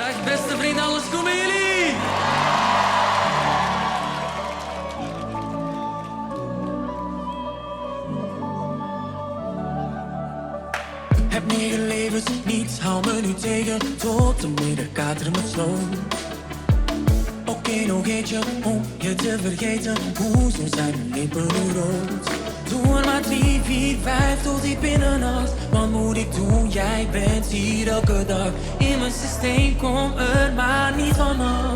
Dag beste vrienden, alles goed met jullie? Heb 9 levens, niets hou me nu tegen. Tot de middenkater met zon. Oké, nog eentje om je te vergeten. Hoezo zijn mijn lippen nu rood? Doe er maar 3, 4, 5 tot diep in de nacht. Wat moet ik doen? Jij bent hier elke dag. In mijn systeem, kom er maar niet vanaf.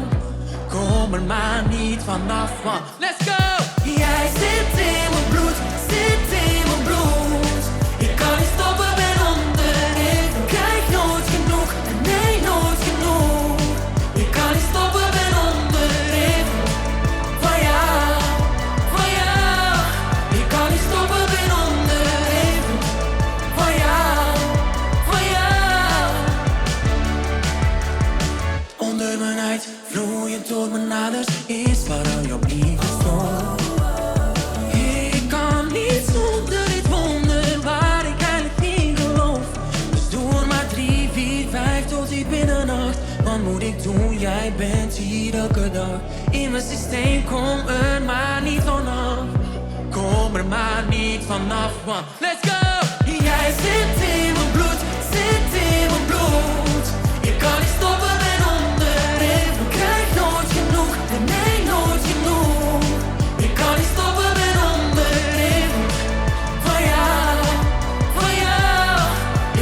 Kom er maar niet vanaf, man. Let's go! Jij zit in mijn bloed, zit in mijn bloed. Ik kan niet stoppen, ben onderhevig. Krijg nooit genoeg, nee, nooit genoeg. Ik kan niet stoppen, ben onderhevig. Van jou, van jou. Ik kan niet stoppen, ben onderhevig. Van jou, van jou. Onder mijn huid, vloeiend door mijn aders, is waar al jouw liefde stond. Ik kan niet zonder dit wonder waar ik eigenlijk in geloof. Dus doe er maar 3, 4, 5 tot diep in de nacht. Wat moet ik doen? Jij bent hier elke dag. In mijn systeem, kom er maar niet vanaf. Kom er maar niet vanaf, man. Let's go! Jij zit in mijn bloed, zit in mijn bloed. Ik kan niet stoppen, ben onderhevig. Krijg nooit genoeg, nee, nooit genoeg. Ik kan niet stoppen, ben onderhevig. Van jou, van jou.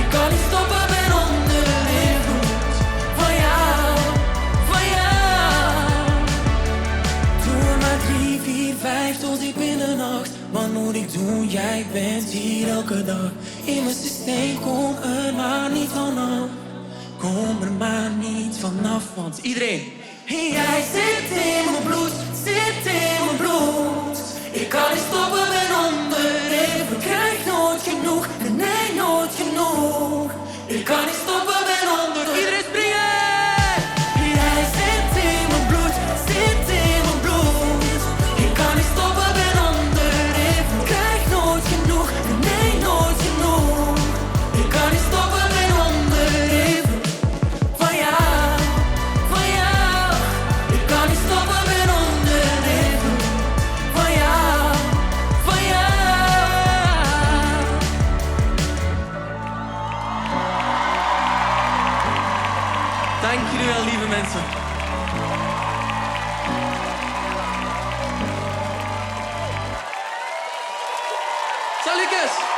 Ik kan niet stoppen, ben onderhevig. Van jou, van jou. Doe er maar 3, 4, 5 tot diep in de nacht. Wat moet ik doen? Jij bent hier elke dag. In mijn systeem, kom er maar niet vanaf. Kom er maar niet vanaf, want iedereen. Jij zit in mijn bloed, zit in mijn bloed. Ik kan niet stoppen, ben onderhevig. Krijg nooit genoeg, nee, nooit genoeg. Ik kan niet stoppen, ben onderhevig. Iedereen springen! Jij zit in mijn bloed, zit in mijn bloed. Ik kan niet stoppen, ben onderhevig. Krijg nooit genoeg, nee, nooit genoeg. Ik kan niet stoppen, ben onderhevig. Van jou, van jou. Ik kan niet stoppen, ben onderhevig. Van jou, van jou. Dank jullie wel, lieve mensen. Salutjes!